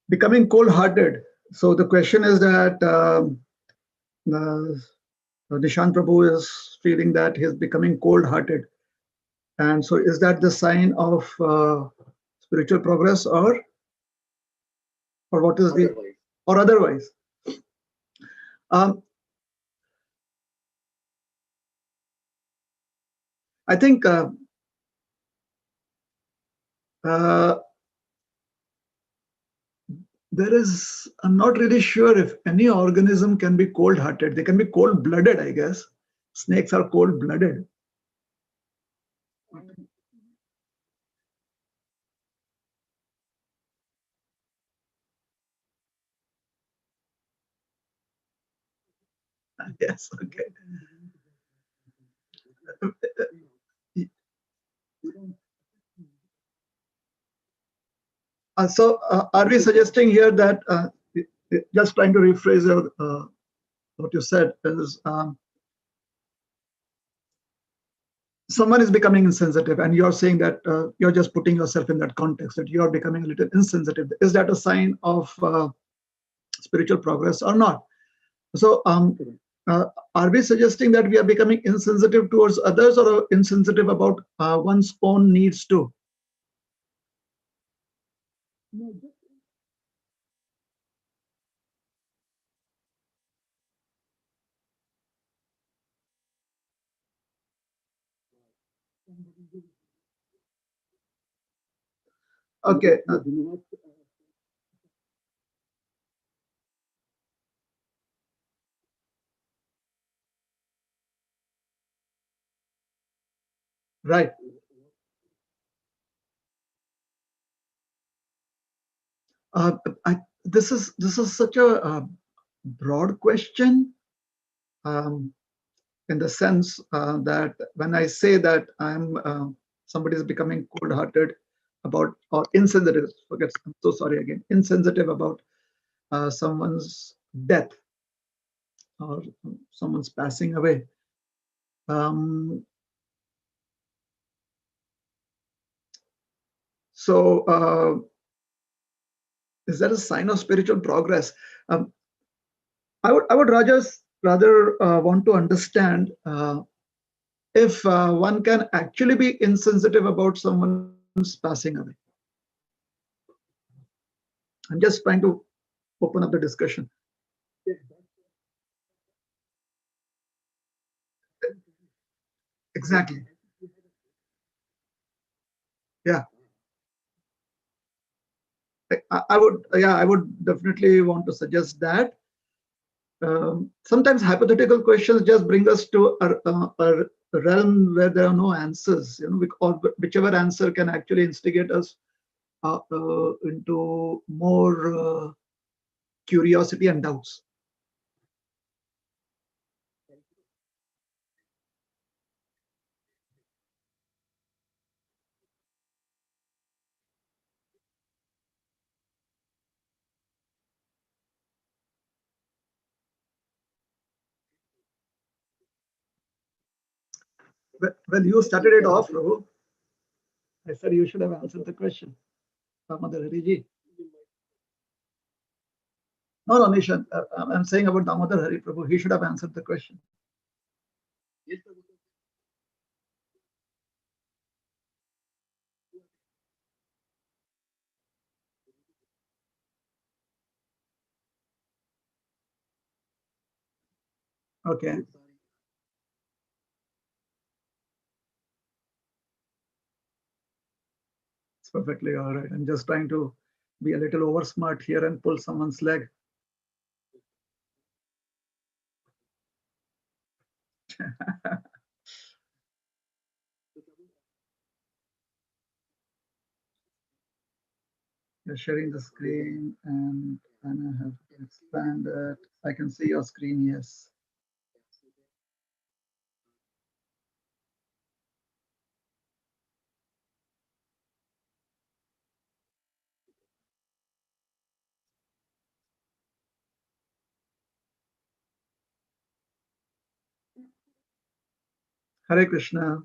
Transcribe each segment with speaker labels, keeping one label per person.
Speaker 1: becoming cold-hearted. So the question is that Nishan Prabhu is feeling that he's becoming cold-hearted. And so is that the sign of spiritual progress, or what is the, or otherwise? I think there is, I'm not really sure if any organism can be cold-hearted. They can be cold-blooded, I guess. Snakes are cold-blooded. Yes, okay. So are we suggesting here that, just trying to rephrase what you said, is someone is becoming insensitive, and you're saying that you're just putting yourself in that context, that you're becoming a little insensitive. Is that a sign of spiritual progress or not? So are we suggesting that we are becoming insensitive towards others, or insensitive about one's own needs too? Okay. Right. This is such a broad question, in the sense that when I say that somebody is becoming cold-hearted about, or insensitive, forget, I'm so sorry again, insensitive about someone's death or someone's passing away. So is that a sign of spiritual progress? I would rather want to understand if one can actually be insensitive about someone's passing away. I'm just trying to open up the discussion. Exactly. Yeah. I would definitely want to suggest that. Sometimes hypothetical questions just bring us to a realm where there are no answers, or whichever answer can actually instigate us into more curiosity and doubts. Well, you started it off, Prabhu. I said you should have answered the question. Damodar Hari Ji. No, Nishan. I'm saying about Damodar Hari Prabhu. He should have answered the question. Okay. It's perfectly all right. I'm just trying to be a little over smart here and pull someone's leg. You're sharing the screen, and I have to expand it. I can see your screen, yes. Hare Krishna.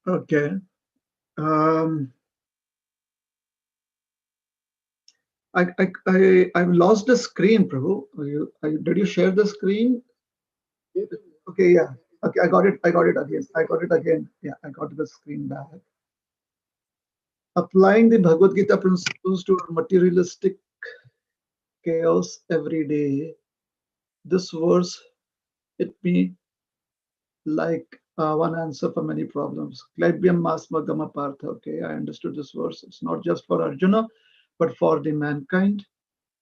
Speaker 1: Okay. Um, I've lost the screen, Prabhu. Did you share the screen? Okay, yeah. Okay, I got it. I got it again. I got it again. Yeah, I got the screen back. Applying the Bhagavad Gita principles to our materialistic chaos every day. This verse hit me like one answer for many problems. Klaibyam masma gama partha. Okay, I understood this verse. It's not just for Arjuna, but for the mankind,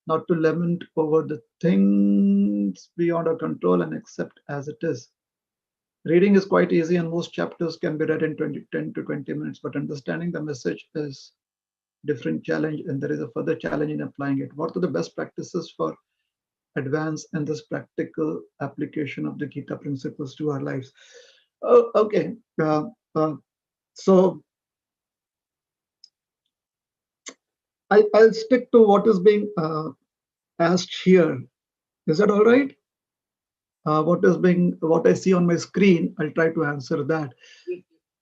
Speaker 1: not to lament over the things beyond our control and accept as it is. Reading is quite easy, and most chapters can be read in 10 to 20 minutes, but understanding the message is different challenge, and there is a further challenge in applying it. What are the best practices for advance in this practical application of the Gita principles to our lives? Oh, okay. Uh, so I'll stick to what is being asked here. Is that all right? What I see on my screen, I'll try to answer that.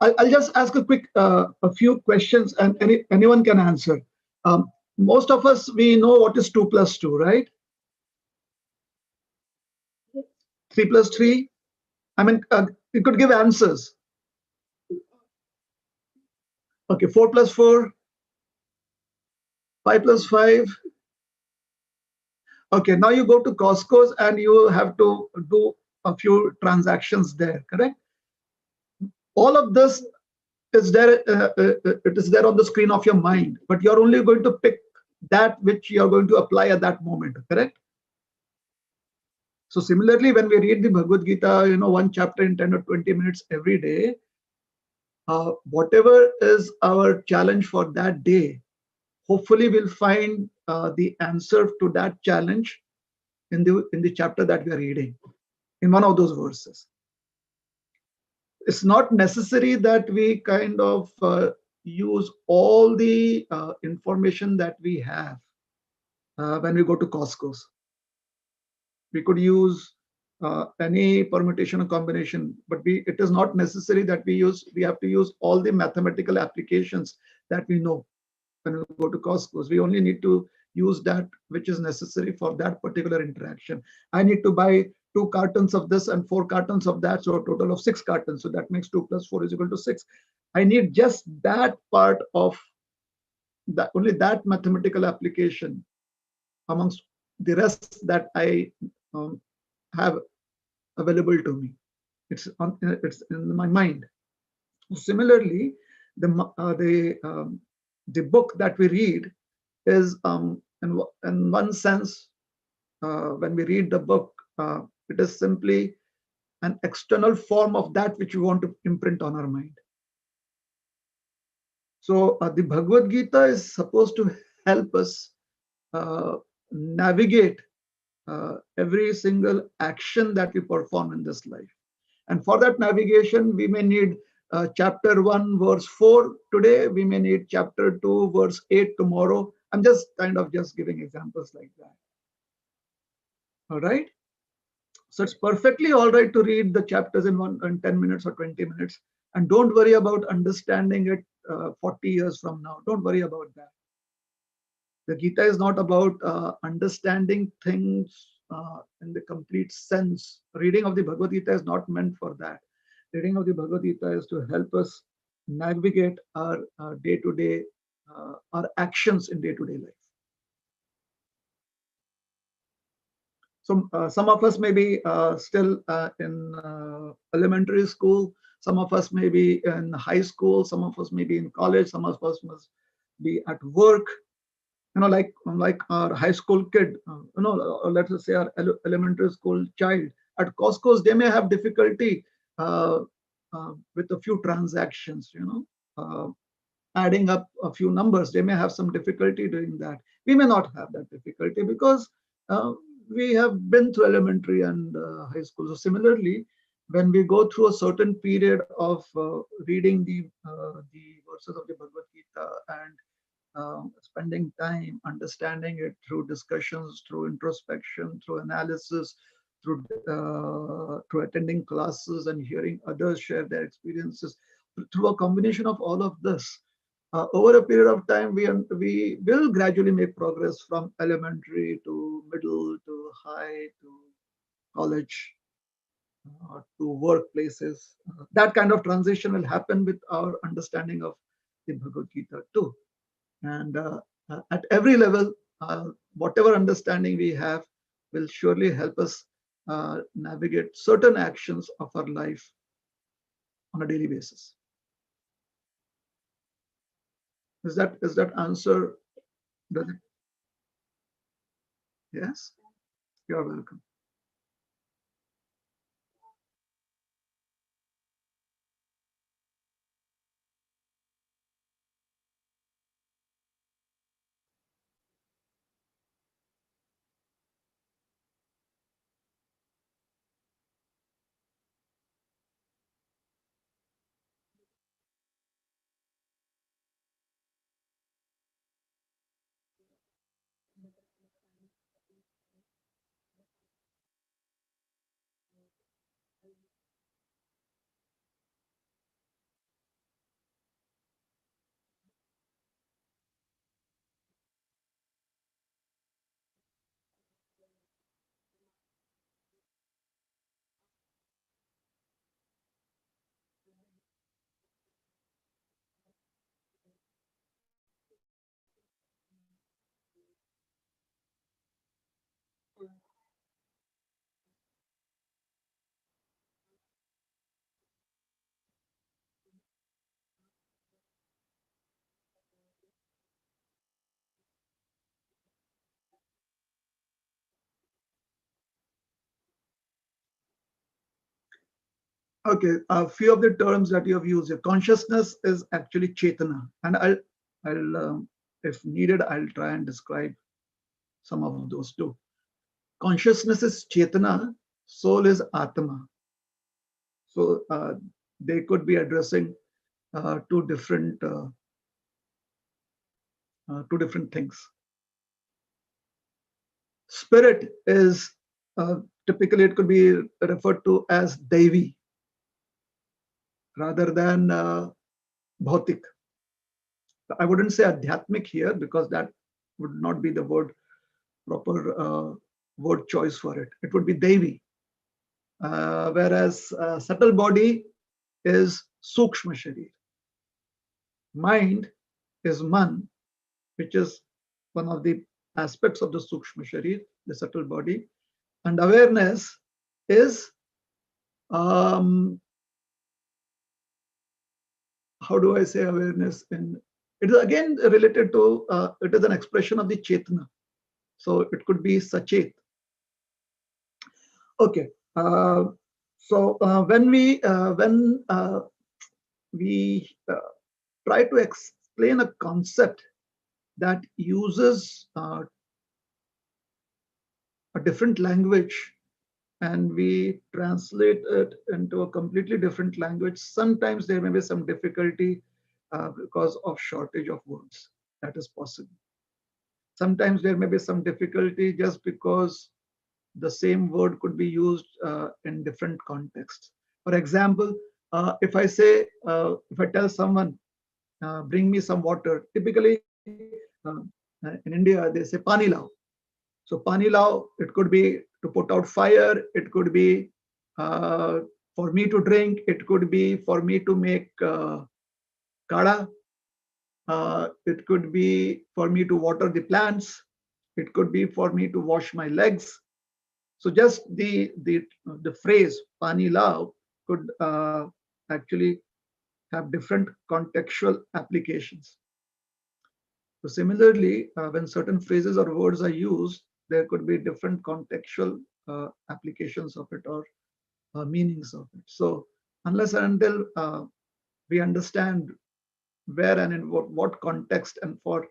Speaker 1: I'll just ask a few questions, and anyone can answer. Most of us, we know what is 2 plus 2, right? 3 plus 3. I mean, you could give answers. Okay, 4 plus 4, 5 plus 5. Okay, now you go to Costco's and you have to do a few transactions there, correct? All of this is there, it is there on the screen of your mind, but you're only going to pick that which you're going to apply at that moment, correct? So similarly, when we read the Bhagavad Gita, one chapter in 10 or 20 minutes every day, whatever is our challenge for that day, hopefully we'll find the answer to that challenge in the chapter that we are reading, in one of those verses. It's not necessary that we kind of use all the information that we have when we go to Costco's. We could use any permutation or combination, but it is not necessary that we have to use all the mathematical applications that we know when we go to Costco's. We only need to use that which is necessary for that particular interaction. I need to buy 2 cartons of this and 4 cartons of that, so a total of 6 cartons. So that makes 2 plus 4 is equal to 6. I need just that part of that, only that mathematical application amongst the rest that I have available to me. It's in my mind. Similarly, the book that we read is in one sense, when we read the book, it is simply an external form of that which we want to imprint on our mind. So the Bhagavad Gita is supposed to help us navigate every single action that we perform in this life. And for that navigation, we may need chapter 1, verse 4 today. We may need chapter 2, verse 8 tomorrow. I'm just kind of just giving examples like that. All right. So it's perfectly all right to read the chapters in 10 minutes or 20 minutes. And don't worry about understanding it 40 years from now. Don't worry about that. The Gita is not about understanding things in the complete sense. Reading of the Bhagavad Gita is not meant for that. Reading of the Bhagavad Gita is to help us navigate our day-to-day, our actions in day-to-day life. So some of us may be still in elementary school. Some of us may be in high school. Some of us may be in college. Some of us must be at work. Like our high school kid, let us say our elementary school child at Costco's, they may have difficulty with a few transactions, adding up a few numbers. They may have some difficulty doing that. We may not have that difficulty because we have been through elementary and high school. So similarly, when we go through a certain period of reading the verses of the Bhagavad Gita and spending time understanding it through discussions, through introspection, through analysis, through attending classes and hearing others share their experiences, through a combination of all of this, over a period of time, we will gradually make progress from elementary to middle to high to college to workplaces. That kind of transition will happen with our understanding of the Bhagavad Gita too. And at every level, whatever understanding we have will surely help us navigate certain actions of our life on a daily basis. Is that answer? Does it? Yes, you're welcome. Okay, a few of the terms that you have used here. Consciousness is actually Chetana, and if needed, I'll try and describe some of those too. Consciousness is Chetana, soul is Atma. So they could be addressing two different things. Spirit is typically it could be referred to as Devi rather than Bhautik. I wouldn't say Adhyatmic here because that would not be the proper word choice for it. It would be Devi. Whereas subtle body is Sukshma Sharir. Mind is Man, which is one of the aspects of the Sukshma Sharir, the subtle body. And awareness is, how do I say awareness? It is again related to, it is an expression of the Chetana. So it could be Sachet. Okay. So when we try to explain a concept that uses a different language and we translate it into a completely different language, sometimes there may be some difficulty because of shortage of words. That is possible. Sometimes there may be some difficulty just because the same word could be used in different contexts. For example, if I tell someone, bring me some water, typically in India, they say pani lao. So pani lao, it could be to put out fire, it could be for me to drink, it could be for me to make kada, it could be for me to water the plants, it could be for me to wash my legs. So just the phrase pani lao could actually have different contextual applications. So similarly, when certain phrases or words are used, there could be different contextual applications of it or meanings of it. So unless and until we understand where and in what context and for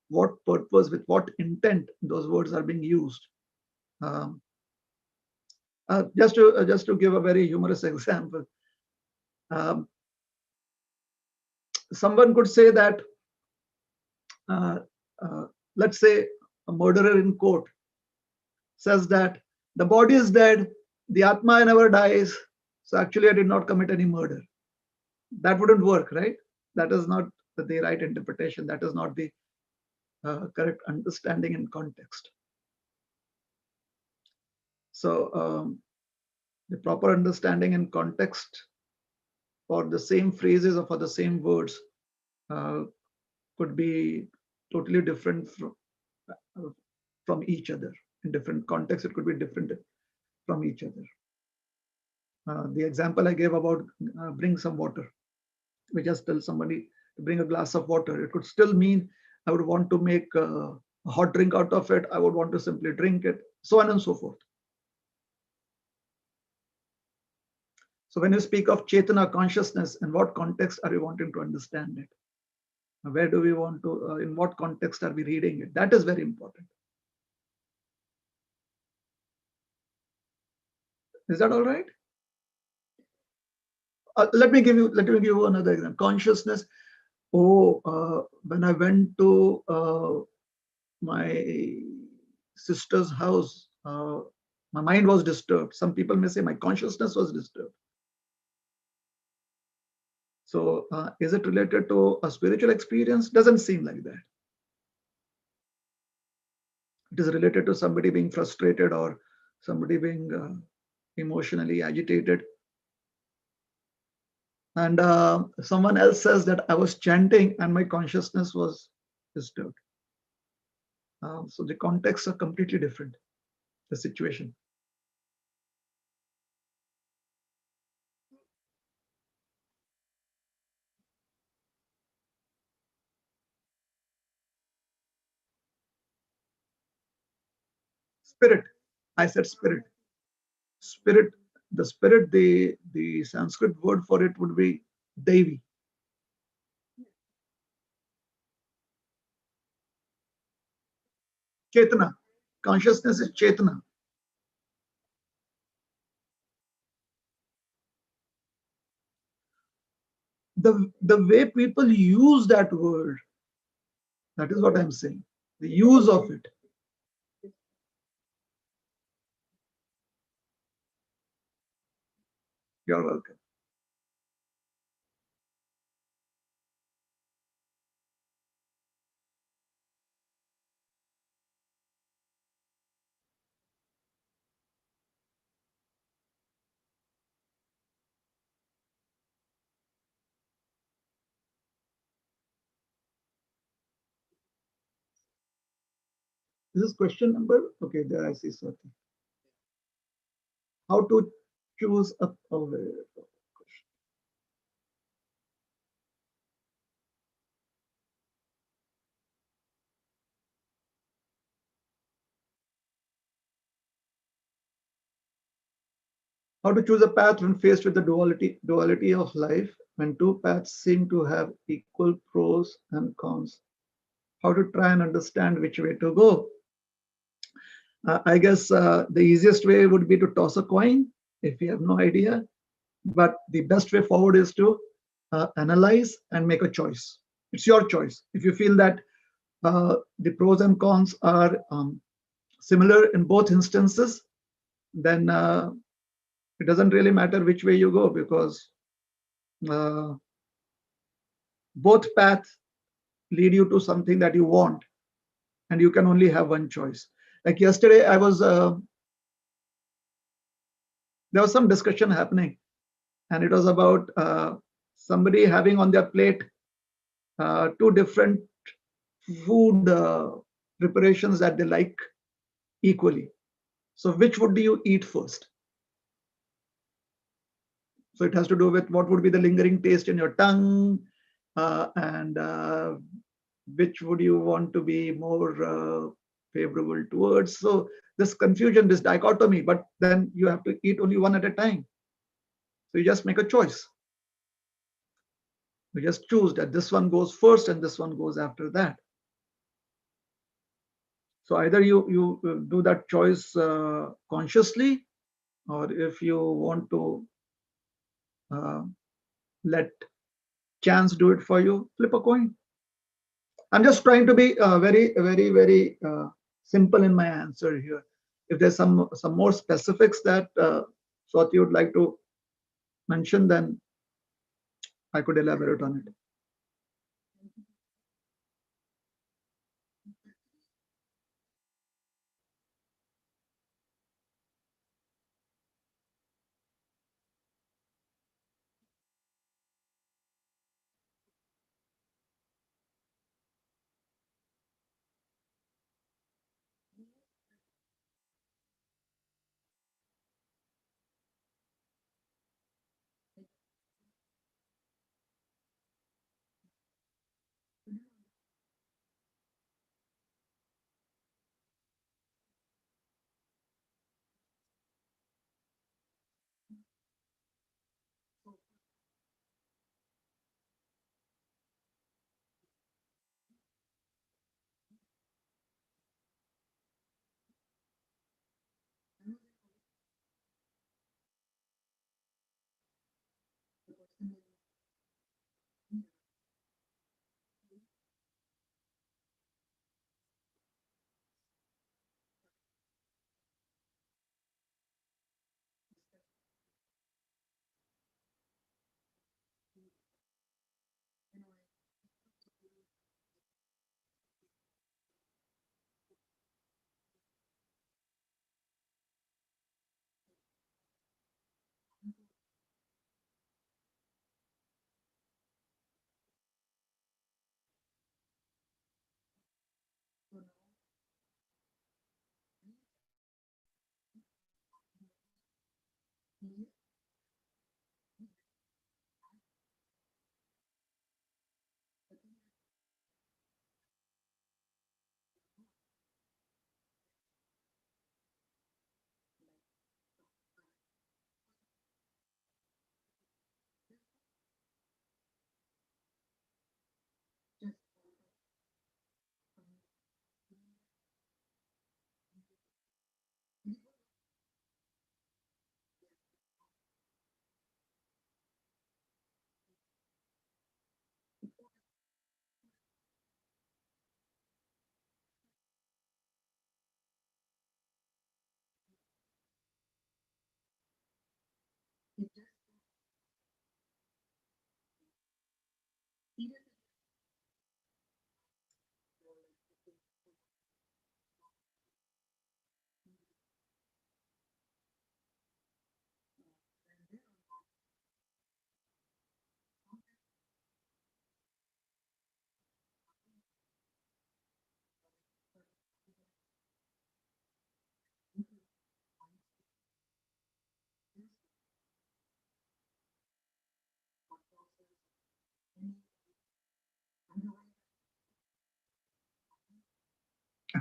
Speaker 1: what purpose, with what intent those words are being used. Just to give a very humorous example, someone could say that, let's say a murderer in court says that the body is dead, the Atma never dies, so actually I did not commit any murder. That wouldn't work, right? That is not the right interpretation. That is not the correct understanding in context. So the proper understanding in context for the same phrases or for the same words uh, could be totally different from each other. In different contexts, it could be different from each other. The example I gave about bring some water. We just tell somebody to bring a glass of water. It could still mean I would want to make a hot drink out of it. I would want to simply drink it, so on and so forth. So when you speak of Chetana consciousness, in what context are you wanting to understand it? Where do we want to, in what context are we reading it? That is very important. Is that all right? Let me give you another example. Consciousness. Oh, when I went to my sister's house, my mind was disturbed. Some people may say my consciousness was disturbed. So is it related to a spiritual experience? Doesn't seem like that. It is related to somebody being frustrated or somebody being emotionally agitated. And someone else says that I was chanting and my consciousness was disturbed. So the contexts are completely different, the situation. Spirit. I said spirit. Spirit, the spirit, the Sanskrit word for it would be Devi. Chetana. Consciousness is Chetana. The way people use that word, that is what I'm saying. The use of it. You're welcome. This is question number. Okay, there I see something. How to choose a how to choose a path when faced with the duality of life, when two paths seem to have equal pros and cons. How to try and understand which way to go. I guess the easiest way would be to toss a coin if you have no idea. But the best way forward is to analyze and make a choice. It's your choice. If you feel that the pros and cons are similar in both instances, then it doesn't really matter which way you go, because uh, both paths lead you to something that you want, and you can only have one choice. Like yesterday, there was some discussion happening, and it was about somebody having on their plate two different food preparations that they like equally. So which would you eat first? So it has to do with what would be the lingering taste in your tongue, and which would you want to be more favorable towards. So this confusion, this dichotomy, but then you have to eat only one at a time. So you just make a choice. You just choose that this one goes first and this one goes after that. So either you do that choice consciously, or if you want to uh, let chance do it for you, flip a coin. I'm just trying to be very simple in my answer here. If there's some more specifics that Swati would like to mention, then I could elaborate on it.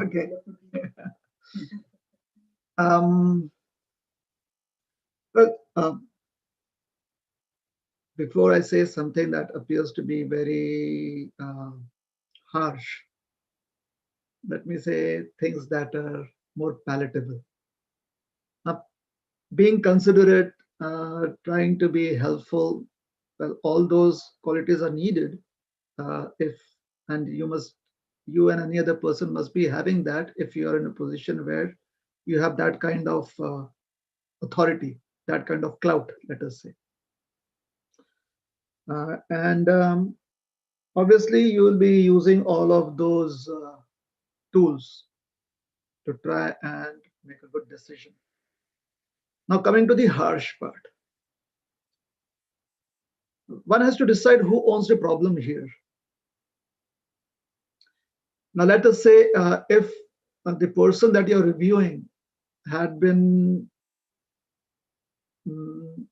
Speaker 1: Okay. Um, well, before I say something that appears to be very harsh, let me say things that are more palatable. Uh, Being considerate, trying to be helpful, well, all those qualities are needed. If and you and any other person must be having that if you are in a position where you have that kind of authority, that kind of clout, let us say. And obviously, you will be using all of those tools to try and make a good decision. Now, coming to the harsh part, one has to decide who owns the problem here. Now, let us say if the person that you're reviewing had been mm,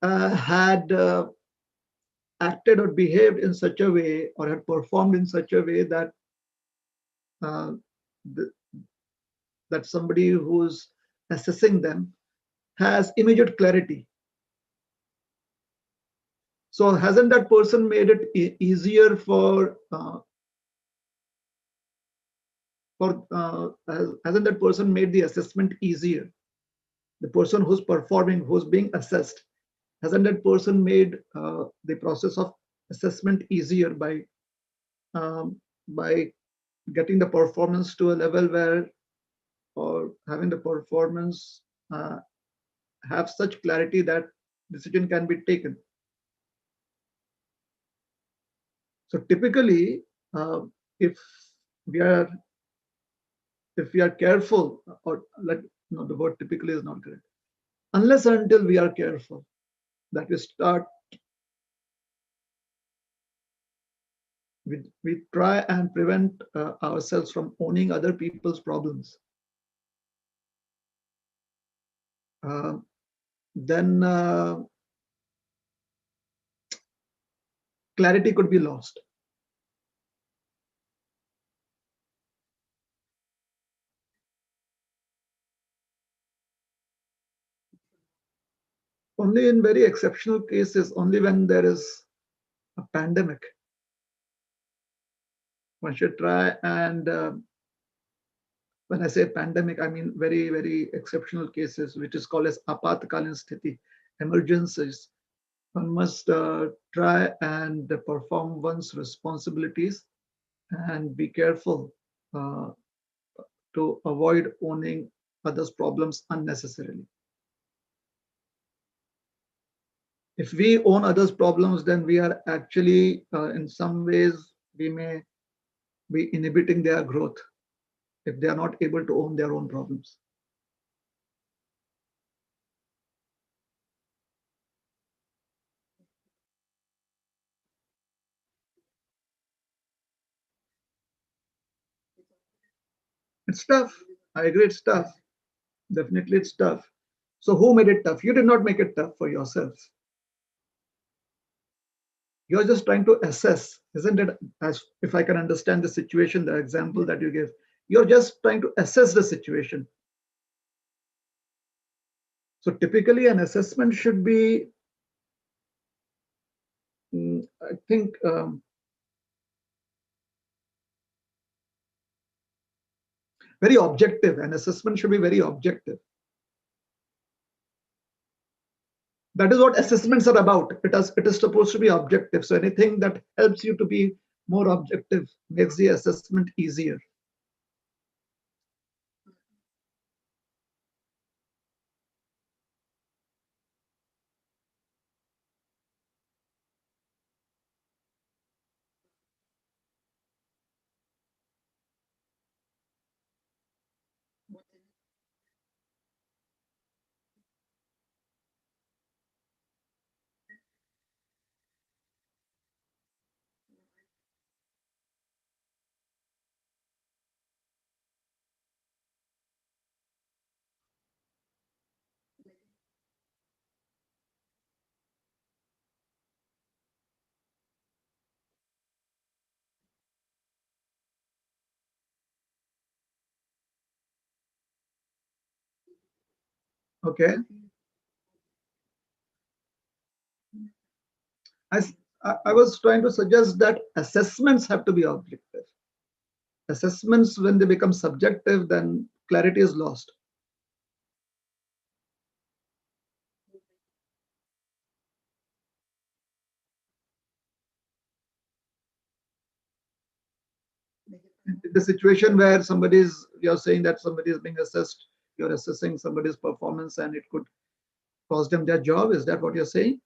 Speaker 1: had acted or behaved in such a way or had performed in such a way that uh, th- that somebody who's assessing them has immediate clarity. So hasn't that person made it easier hasn't that person made the assessment easier? The person who's performing, who's being assessed, hasn't that person made the process of assessment easier um, by getting the performance to a level where, or having the performance have such clarity that decision can be taken. So typically, if we are careful, or no, the word typically is not correct. Unless and until we are careful, that we try and prevent ourselves from owning other people's problems. Then clarity could be lost. Only in very exceptional cases, only when there is a pandemic, one should try and when I say pandemic, I mean very, very exceptional cases, which is called as apatkalin sthiti, emergencies. One must try and perform one's responsibilities and be careful to avoid owning others' problems unnecessarily. If we own others' problems, then we are actually, in some ways, we may be inhibiting their growth if they are not able to own their own problems. It's tough. I agree, it's tough. Definitely, it's tough. So, who made it tough? You did not make it tough for yourself. You're just trying to assess, isn't it? As if I can understand the situation, the example that you gave, you're just trying to assess the situation. So, typically, an assessment should be, I think, very objective. An assessment should be very objective. That is what assessments are about. It is supposed to be objective. So anything that helps you to be more objective makes the assessment easier. Okay. I was trying to suggest that assessments have to be objective. Assessments, when they become subjective, then clarity is lost. The situation where you're saying that somebody is being assessed, you're assessing somebody's performance and it could cost them their job. Is that what you're saying?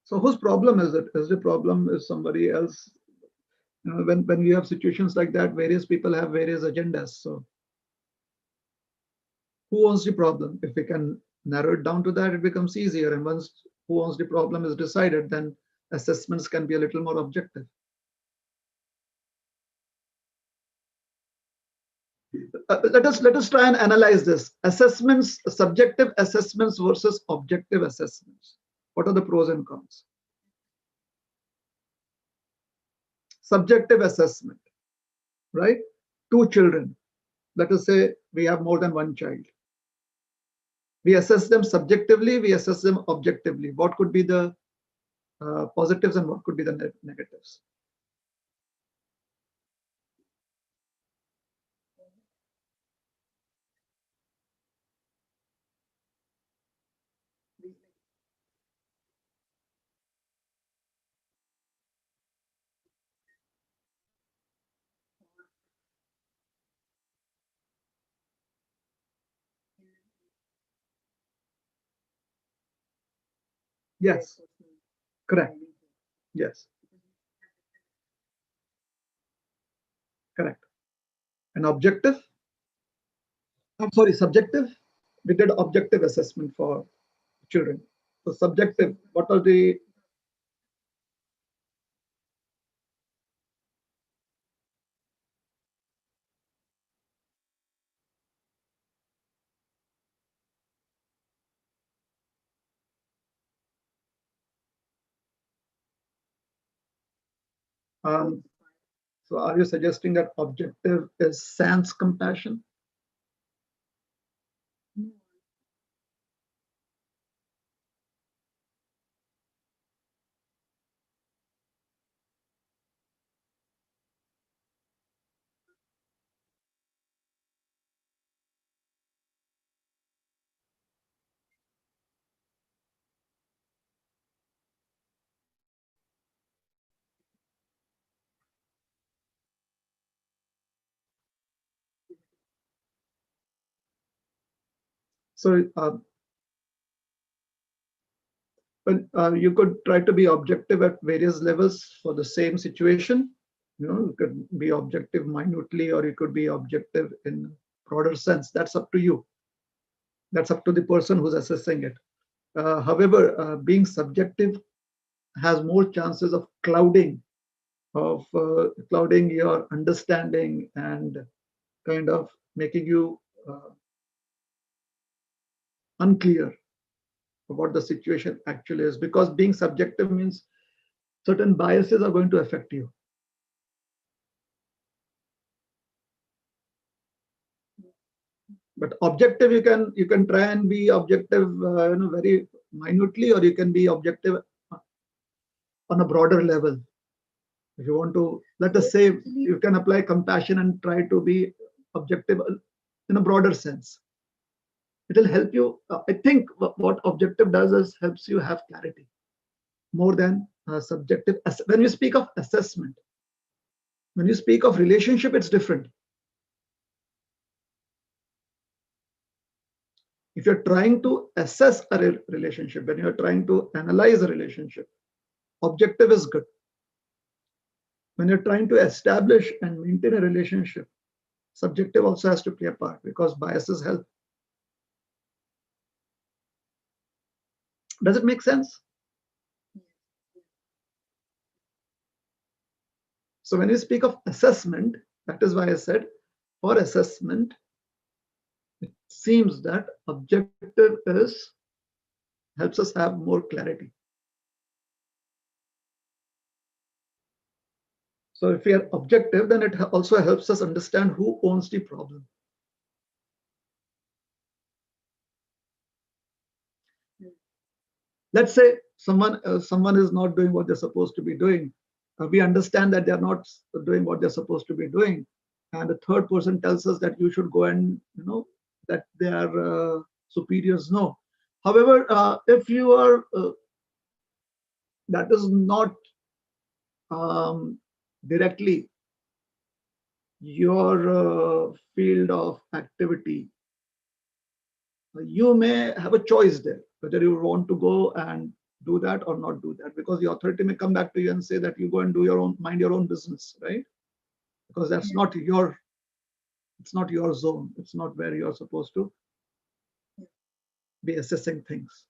Speaker 1: So whose problem is it? Is the problem is somebody else? When you have situations like that, various people have various agendas. So who owns the problem? If we can narrow it down to that, it becomes easier. And once who owns the problem is decided, then assessments can be a little more objective. Let us try and analyze this. Assessments, subjective assessments versus objective assessments. What are the pros and cons? subjective assessment, right? Two children, let us say we have more than one child. We assess them subjectively, we assess them objectively. What could be the positives and what could be the negatives? Yes, correct. Yes, correct. And objective? I'm sorry, subjective? We did objective assessment for children. So subjective, what are the um, so are you suggesting that objective is sans compassion? So you could try to be objective at various levels for the same situation. You could be objective minutely, or you could be objective in broader sense. That's up to you. That's up to the person who's assessing it. However, being subjective has more chances of clouding your understanding and kind of making you unclear of what the situation actually is, because being subjective means certain biases are going to affect you. But objective, you can try and be objective very minutely, or you can be objective on a broader level. If you want to, let us say, you can apply compassion and try to be objective in a broader sense. It will help you. I think what objective does is helps you have clarity more than subjective. When you speak of assessment, when you speak of relationship, it's different. If you're trying to assess a relationship, when you're trying to analyze a relationship, objective is good. When you're trying to establish and maintain a relationship, subjective also has to play a part, because biases help. Does it make sense? So when you speak of assessment, that is why I said for assessment, it seems that objective helps us have more clarity. So if we are objective, then it also helps us understand who owns the problem. Let's say someone is not doing what they're supposed to be doing. We understand that they're not doing what they're supposed to be doing, and the third person tells us that you should go and that they are superiors. No. However, if you are that is not directly your field of activity, you may have a choice there whether you want to go and do that or not do that, because the authority may come back to you and say that you go and mind your own business, right? Because that's not your zone. It's not where you're supposed to be assessing things.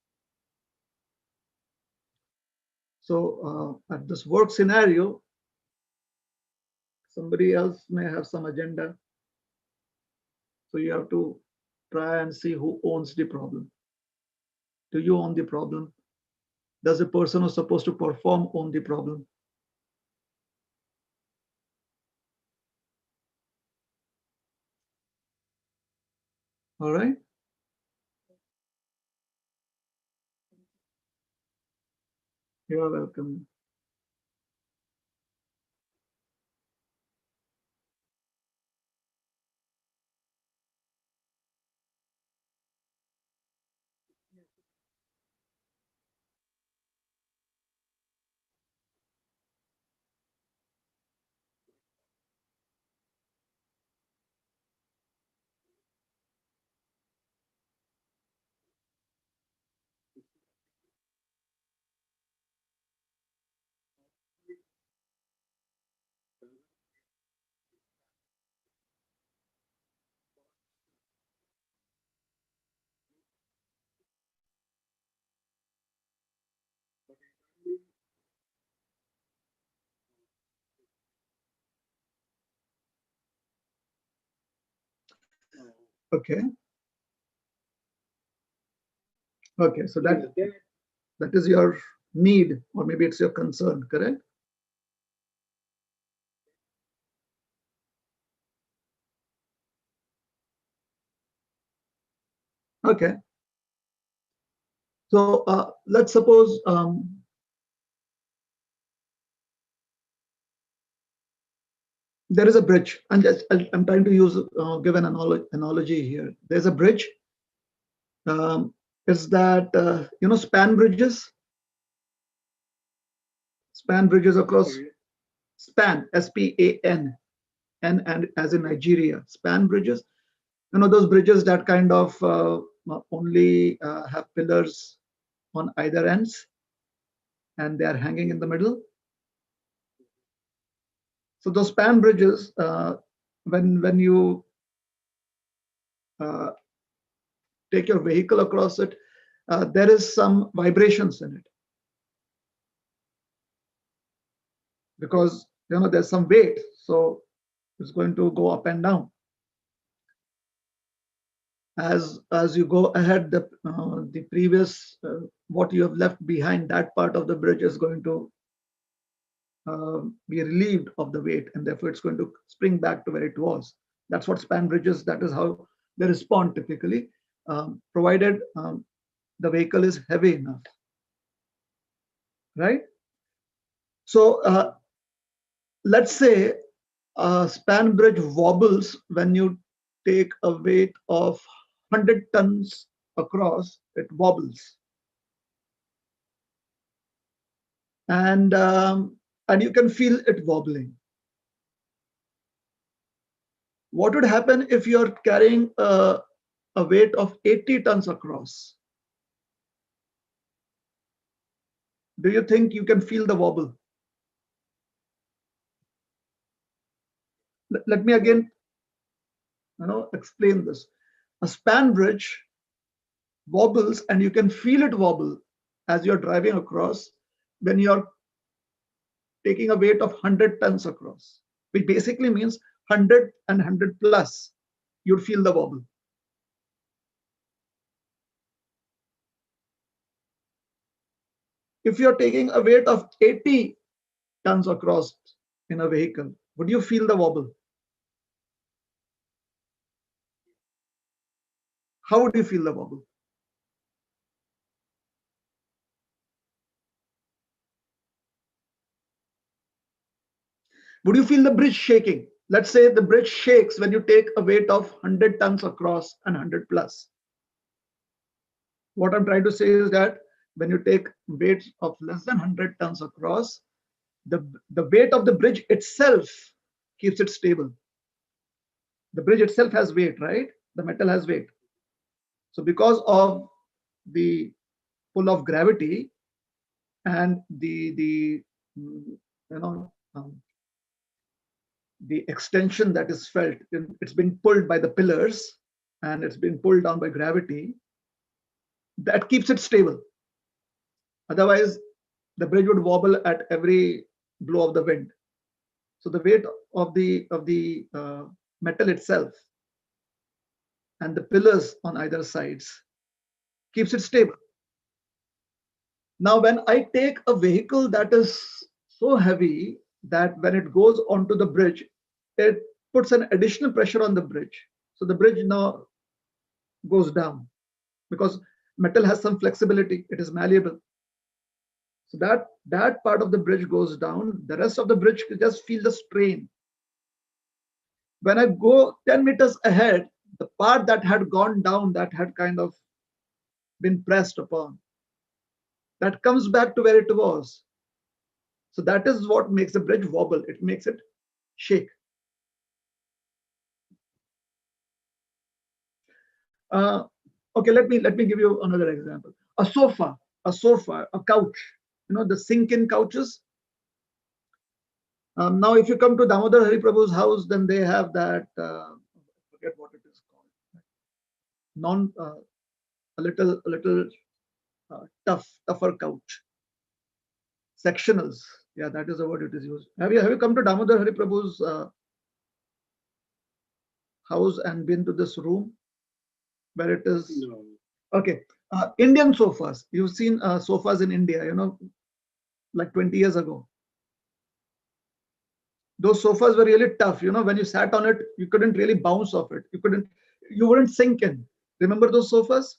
Speaker 1: So at this work scenario, somebody else may have some agenda. So you have to try and see who owns the problem. Do you own the problem? Does the person who's supposed to perform own the problem? All right. You're welcome. Okay. Okay. So that is your need, or maybe it's your concern, correct? Okay. So let's suppose there is a bridge, and I'm trying to use give an analogy here. There's a bridge. Is that span bridges? Span bridges across span, SPAN, and as in Nigeria, span bridges. Those bridges that kind of only have pillars on either ends, and they are hanging in the middle. So those span bridges, when you uh, take your vehicle across it, there is some vibrations in it, because there's some weight, so it's going to go up and down. As you go ahead, the previous what you have left behind, that part of the bridge is going to be relieved of the weight, and therefore it's going to spring back to where it was. That's what span bridges, that is how they respond typically, provided the vehicle is heavy enough, right? So let's say a span bridge wobbles when you take a weight of 100 tons across. It wobbles, and you can feel it wobbling. What would happen if you're carrying a weight of 80 tons across? Do you think you can feel the wobble? Let me again explain this. A span bridge wobbles, and you can feel it wobble as you're driving across when you're taking a weight of 100 tons across, which basically means 100 and 100 plus. You'd feel the wobble. If you're taking a weight of 80 tons across in a vehicle, would you feel the wobble? How would you feel the wobble? Would you feel the bridge shaking? Let's say the bridge shakes when you take a weight of 100 tons across and 100 plus. What I'm trying to say is that when you take weights of less than 100 tons across, the weight of the bridge itself keeps it stable. The bridge itself has weight, right? The metal has weight. So because of the pull of gravity and the extension that is felt, it's been pulled by the pillars and it's been pulled down by gravity, that keeps it stable. Otherwise, the bridge would wobble at every blow of the wind. So the weight of the metal itself and the pillars on either sides keeps it stable. Now, when I take a vehicle that is so heavy that when it goes onto the bridge, it puts an additional pressure on the bridge. So the bridge now goes down, because metal has some flexibility, it is malleable. So that part of the bridge goes down. The rest of the bridge you just feel the strain. When I go 10 meters ahead, the part that had gone down, that had kind of been pressed upon, that comes back to where it was. So that is what makes the bridge wobble. It makes it shake. Okay, let me give you another example. A sofa, a couch. You know the sink-in couches. Now, if you come to Damodar Hari Prabhu's house, then they have that. Forget what it is called. Non, a little tougher couch. Sectionals. Yeah, that is the word it is used. Have you come to Damodar Hari Prabhu's house and been to this room where it is?
Speaker 2: No.
Speaker 1: Okay. Indian sofas. You've seen sofas in India, like 20 years ago. Those sofas were really tough. When you sat on it, you couldn't really bounce off it. You wouldn't sink in. Remember those sofas?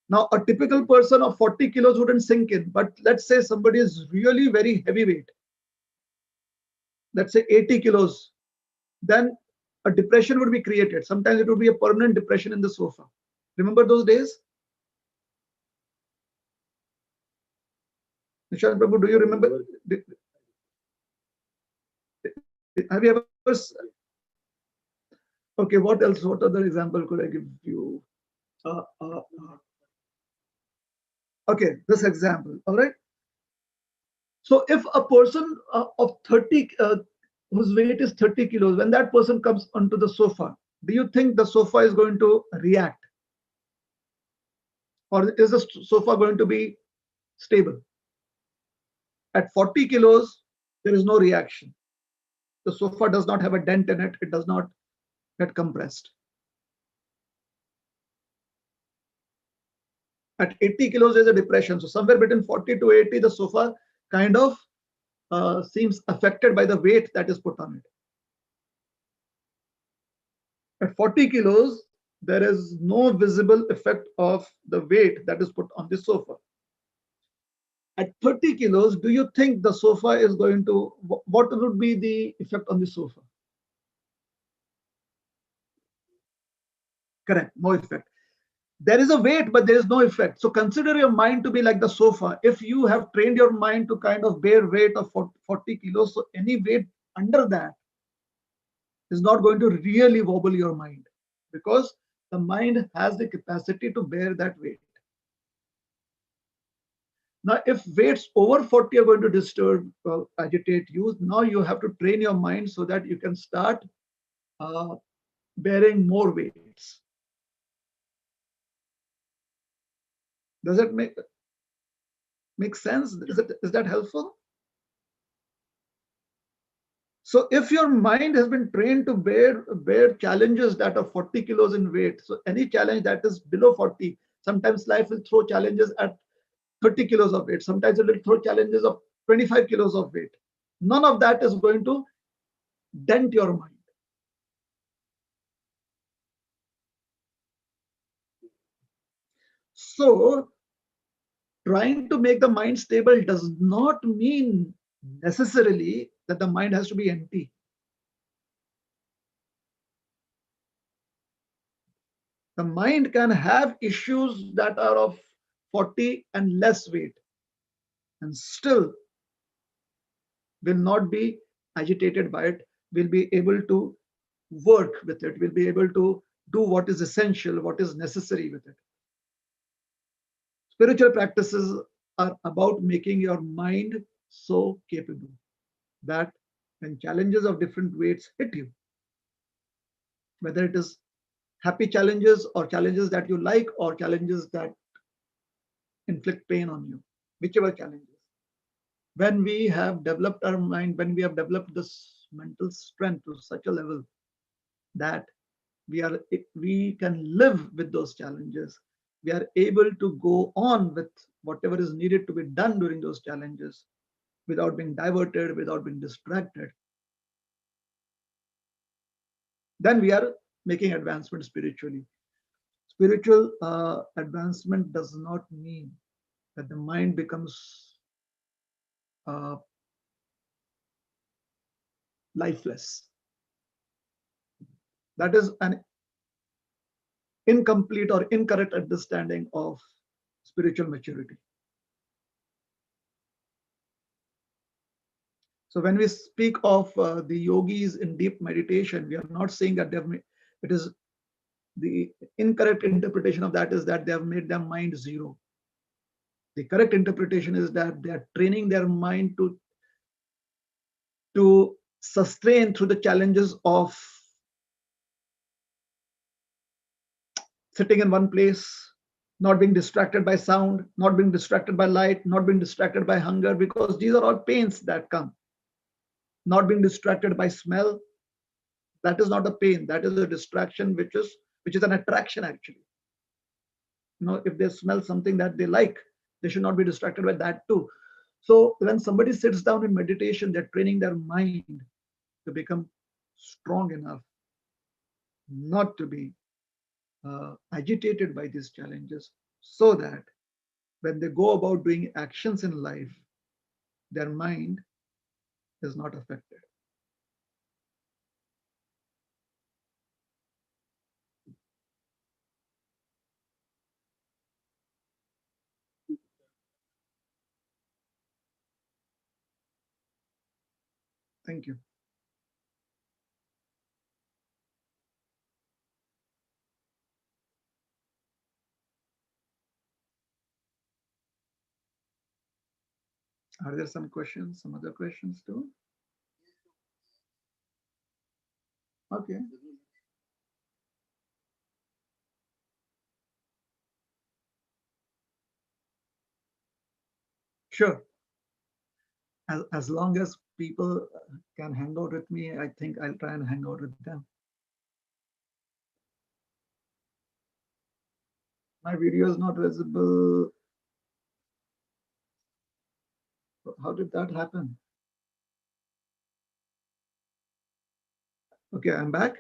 Speaker 1: Now, a typical person of 40 kilos wouldn't sink in, but let's say somebody is really very heavyweight, let's say 80 kilos, then a depression would be created. Sometimes it would be a permanent depression in the sofa. Remember those days? Nishant Prabhu, do you remember? Have you ever? Okay, what else? What other example could I give you? Okay, this example. All right. So if a person of 30, whose weight is 30 kilos, when that person comes onto the sofa, do you think the sofa is going to react? Or is the sofa going to be stable? At 40 kilos, there is no reaction. The sofa does not have a dent in it. It does not get compressed. At 80 kilos, there's a depression. So somewhere between 40 to 80, the sofa kind of seems affected by the weight that is put on it. At 40 kilos, there is no visible effect of the weight that is put on the sofa. At 30 kilos, do you think the sofa is going to, what would be the effect on the sofa? Correct, no effect. There is a weight, but there is no effect. So consider your mind to be like the sofa. If you have trained your mind to kind of bear weight of 40 kilos, so any weight under that is not going to really wobble your mind, because the mind has the capacity to bear that weight. Now, if weights over 40 are going to disturb, agitate you, now you have to train your mind so that you can start bearing more weights. Does that make sense? Is that helpful? So if your mind has been trained to bear challenges that are 40 kilos in weight, so any challenge that is below 40, sometimes life will throw challenges at 30 kilos of weight. Sometimes it will throw challenges of 25 kilos of weight. None of that is going to dent your mind. So trying to make the mind stable does not mean necessarily that the mind has to be empty. The mind can have issues that are of 40 and less weight and still will not be agitated by it, will be able to work with it, will be able to do what is essential, what is necessary with it. Spiritual practices are about making your mind so capable that when challenges of different weights hit you, whether it is happy challenges or challenges that you like or challenges that inflict pain on you, whichever challenges, when we have developed our mind, when we have developed this mental strength to such a level that we can live with those challenges, we are able to go on with whatever is needed to be done during those challenges without being diverted, without being distracted, then we are making advancement spiritually. Spiritual advancement does not mean that the mind becomes uh, lifeless. That is an incomplete or incorrect understanding of spiritual maturity. So when we speak of the yogis in deep meditation, we are not saying that it is the incorrect interpretation of that is that they have made their mind zero. The correct interpretation is that they are training their mind to sustain through the challenges of sitting in one place, not being distracted by sound, not being distracted by light, not being distracted by hunger, because these are all pains that come. Not being distracted by smell, that is not a pain, that is a distraction, which is an attraction actually. If they smell something that they like, they should not be distracted by that too. So when somebody sits down in meditation, they're training their mind to become strong enough not to be agitated by these challenges, so that when they go about doing actions in life, their mind is not affected. Thank you. Are there some questions, some other questions too? Okay, sure. As long as people can hang out with me, I think I'll try and hang out with them. My video is not visible. How did that happen? Okay, I'm back.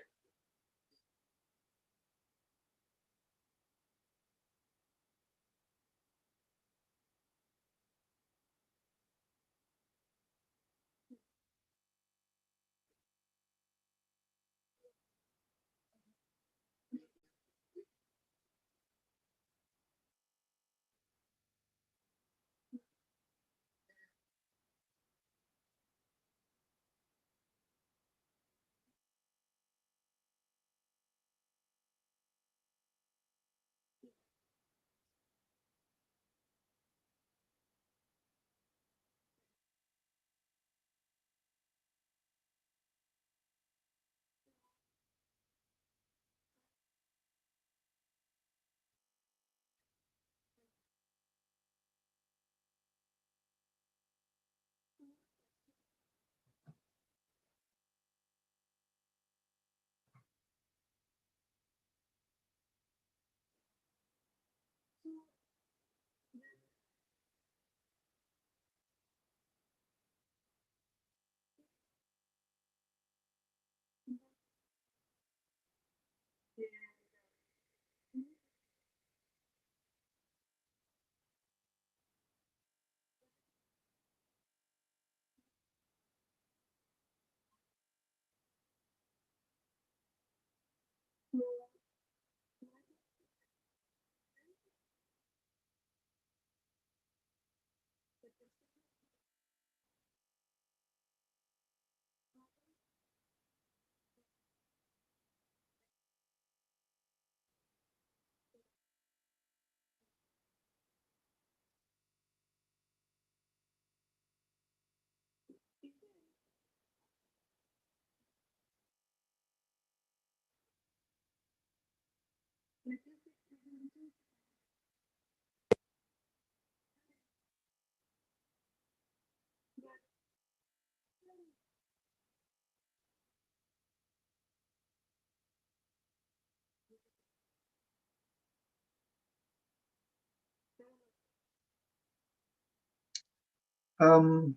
Speaker 1: Um,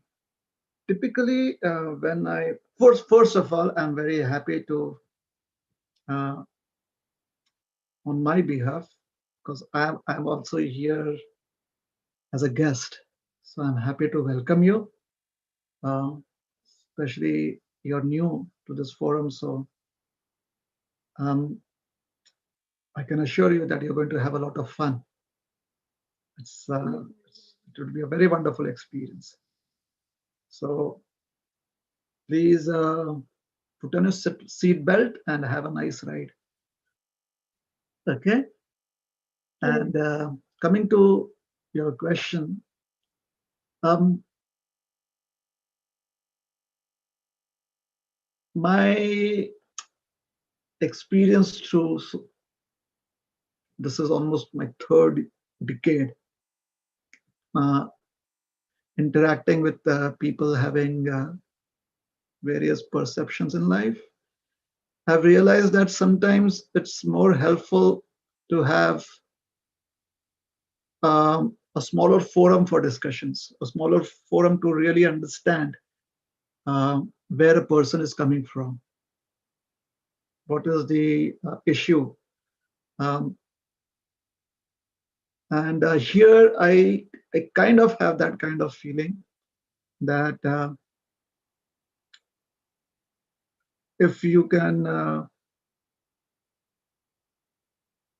Speaker 1: Typically, when I first of all, I'm very happy to on my behalf, because I'm also here as a guest. So I'm happy to welcome you, um, especially you're new to this forum. So um, I can assure you that you're going to have a lot of fun. It will be a very wonderful experience. So please put on your seat belt and have a nice ride. Okay. And coming to your question, um, my experience through this is almost my third decade uh, interacting with people having various perceptions in life. I've realized that sometimes it's more helpful to have a smaller forum for discussions, a smaller forum to really understand where a person is coming from, what is the issue. Um, and here I kind of have that kind of feeling that if you can,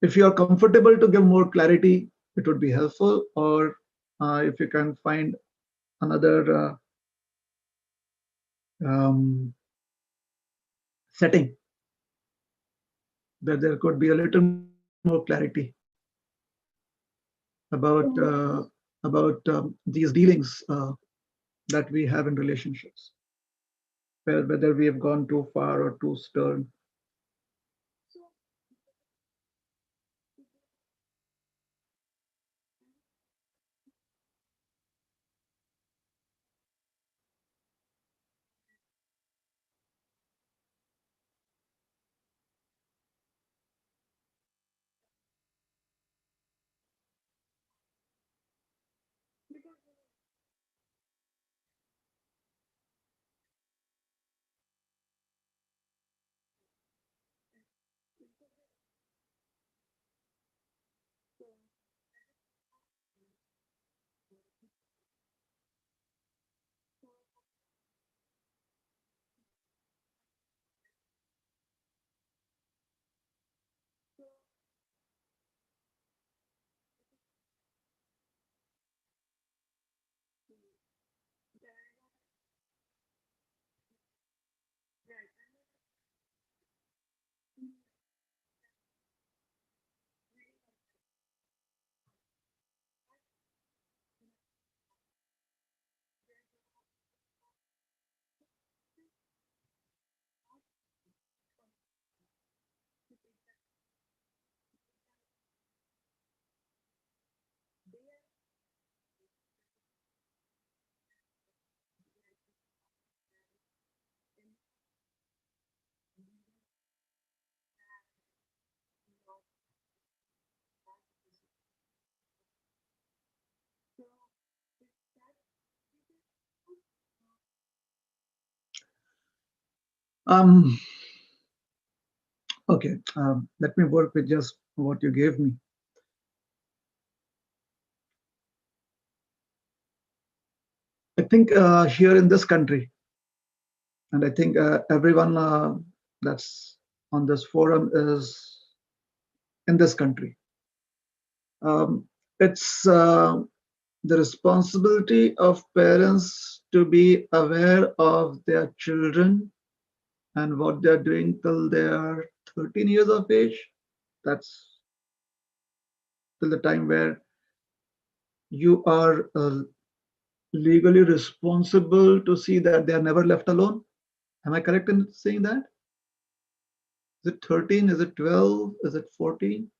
Speaker 1: if you are comfortable to give more clarity, it would be helpful. Or if you can find another um, setting that there could be a little more clarity about these dealings that we have in relationships, whether we have gone too far or too stern. Um, okay, let me work with just what you gave me. I think here in this country, and I think everyone that's on this forum is in this country. It's the responsibility of parents to be aware of their children and what they're doing till they are 13 years of age. That's till the time where you are legally responsible to see that they are never left alone. Am I correct in saying that? Is it 13? Is it 12? Is it 14?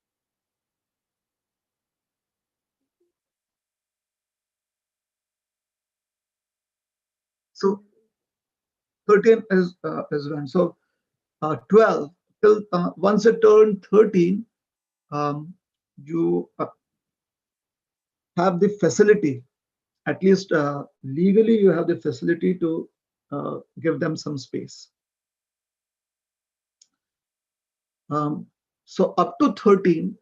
Speaker 1: So 13 is when. So 12 till once you turn 13, um, you have the facility, at least legally, you have the facility to give them some space. Um, So up to 13,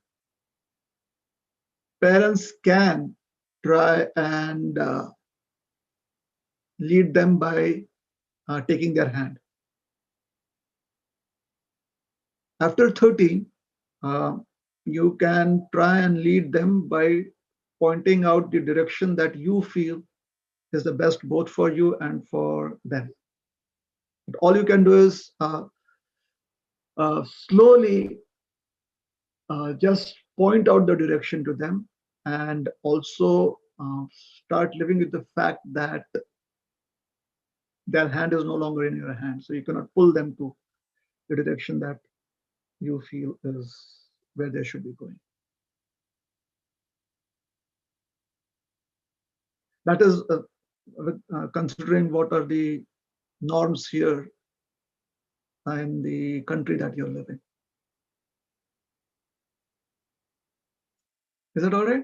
Speaker 1: parents can try and lead them by taking their hand. After 13, uh, you can try and lead them by pointing out the direction that you feel is the best both for you and for them. But all you can do is slowly just point out the direction to them, and also start living with the fact that their hand is no longer in your hand. So you cannot pull them to the direction that you feel is where they should be going. That is considering what are the norms here in the country that you're living. Is that all right?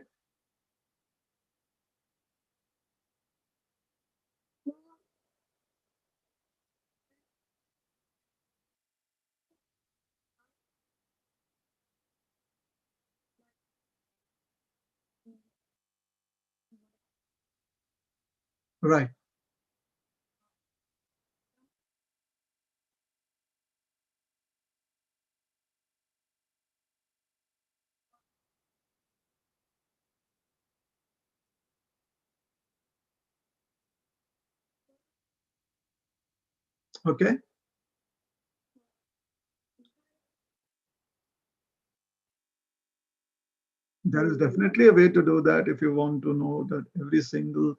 Speaker 1: Right. Okay. There is definitely a way to do that if you want to know that every single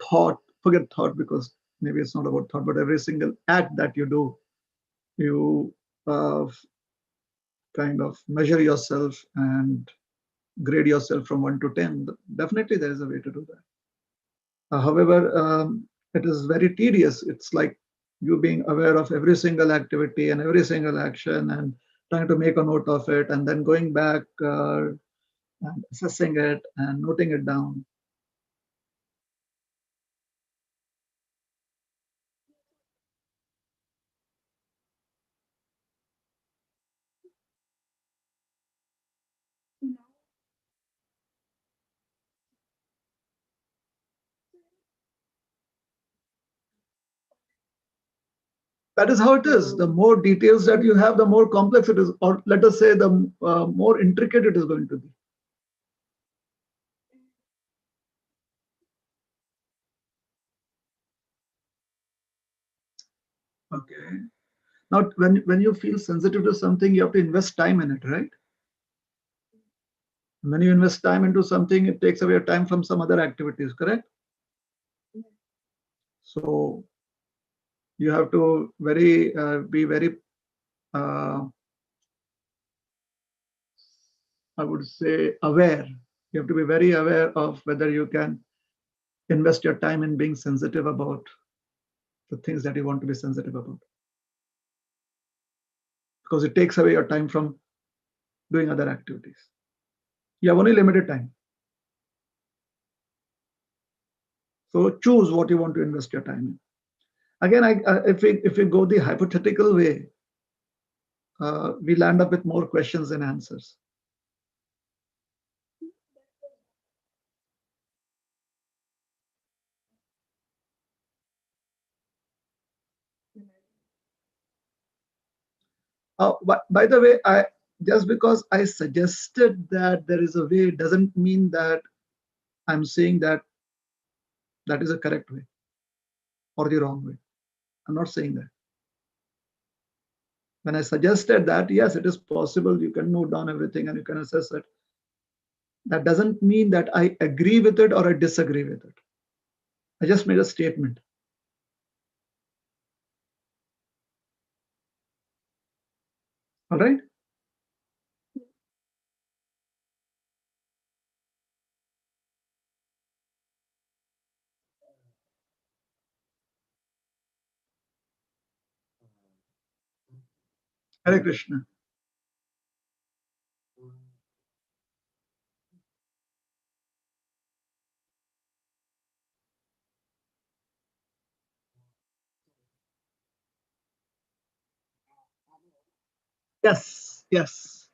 Speaker 1: thought, forget thought because maybe it's not about thought, but every single act that you do, you uh, kind of measure yourself and grade yourself from 1 to 10. Definitely, there is a way to do that. However, it is very tedious. It's like you being aware of every single activity and every single action and trying to make a note of it and then going back and assessing it and noting it down. That is how it is. The more details that you have, the more complex it is, or let us say, the more intricate it is going to be. Okay. Now, when you feel sensitive to something, you have to invest time in it, right? When you invest time into something, it takes away your time from some other activities, correct? So you have to be very, uh, I would say, aware. You have to be very aware of whether you can invest your time in being sensitive about the things that you want to be sensitive about, because it takes away your time from doing other activities. You have only limited time. So choose what you want to invest your time in. Again, if we go the hypothetical way, we land up with more questions than answers. By the way, I just because I suggested that there is a way doesn't mean that I'm saying that that is a correct way or the wrong way. I'm not saying that. When I suggested that, yes, it is possible you can note down everything and you can assess it. That doesn't mean that I agree with it or I disagree with it. I just made a statement. All right? Hare Krishna. Yes, yes.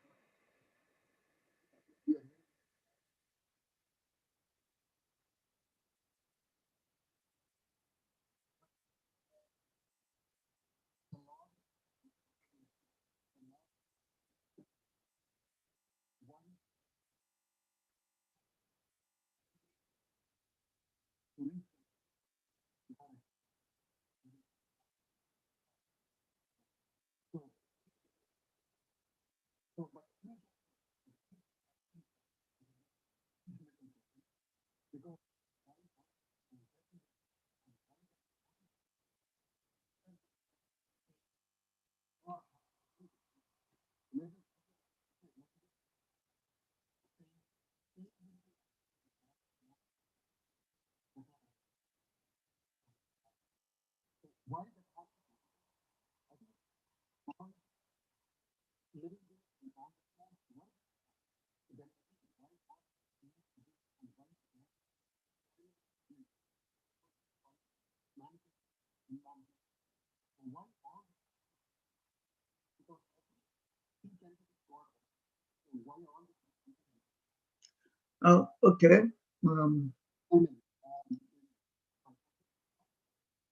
Speaker 1: Okay. Um, no,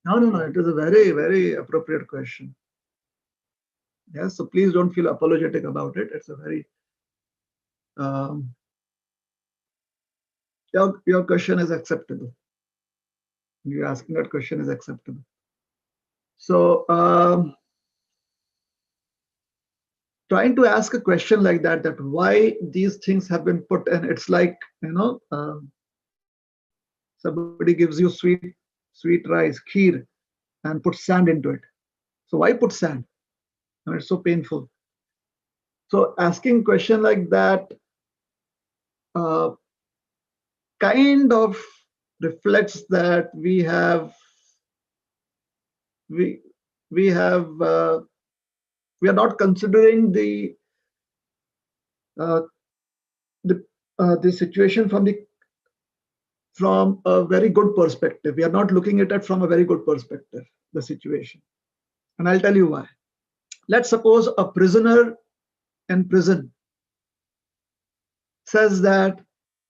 Speaker 1: no, no. It is a very, very appropriate question. Yes. So please don't feel apologetic about it. It's a very um, your question is acceptable. You asking that question is acceptable. So trying to ask a question like that why these things have been put in, it's like, somebody gives you sweet rice, kheer, and put sand into it. So why put sand? It's so painful. So asking question like that uh, kind of reflects that we we have we are not considering uh, the situation from a very good perspective. We are not looking at it from a very good perspective, the situation. And I'll tell you why. Let's suppose a prisoner in prison says that,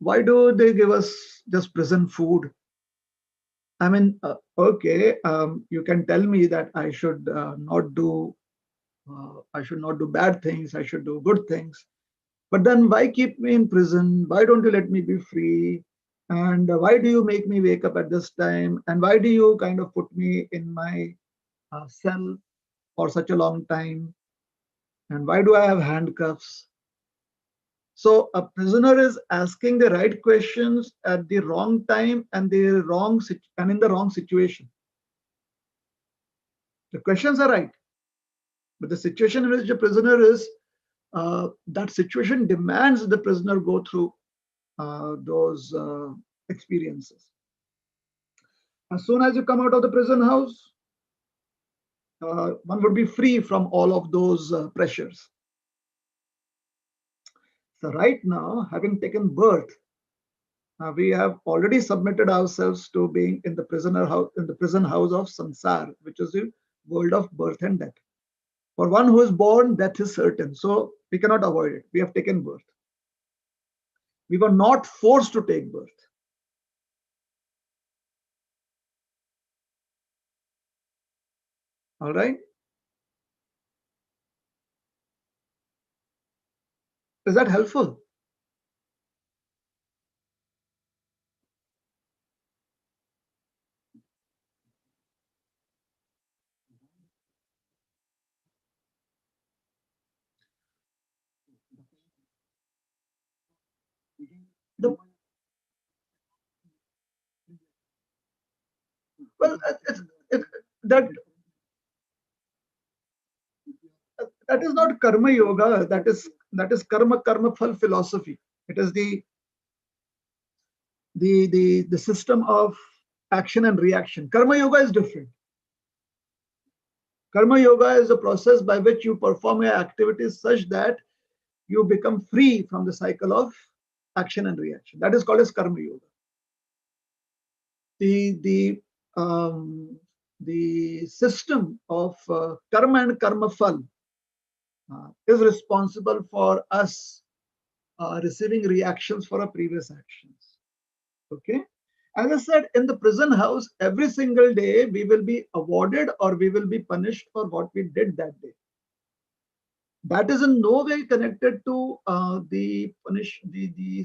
Speaker 1: why do they give us just prison food? I mean, okay, you can tell me that I should not do bad things. I should do good things. But then why keep me in prison? Why don't you let me be free? And why do you make me wake up at this time? And why do you kind of put me in my cell for such a long time? And why do I have handcuffs? So a prisoner is asking the right questions at the wrong time and in the wrong situation. The questions are right, but the situation in which the prisoner is, that situation demands the prisoner go through those experiences. As soon as you come out of the prison house, one would be free from all of those pressures. So right now, having taken birth, we have already submitted ourselves to being in the prison house of samsara, which is the world of birth and death. For one who is born, death is certain, so we cannot avoid it. We have taken birth. We were not forced to take birth. All right. Is that helpful? The, well, it, that that is not karma yoga. That is karma phal philosophy. It is the system of action and reaction. Karma yoga is different. Karma yoga is a process by which you perform your activities such that you become free from the cycle of action and reaction. That is called as karma yoga. The system of karma and karma phal is responsible for us receiving reactions for our previous actions. Okay. As I said, in the prison house, every single day we will be awarded or we will be punished for what we did that day. That is in no way connected to the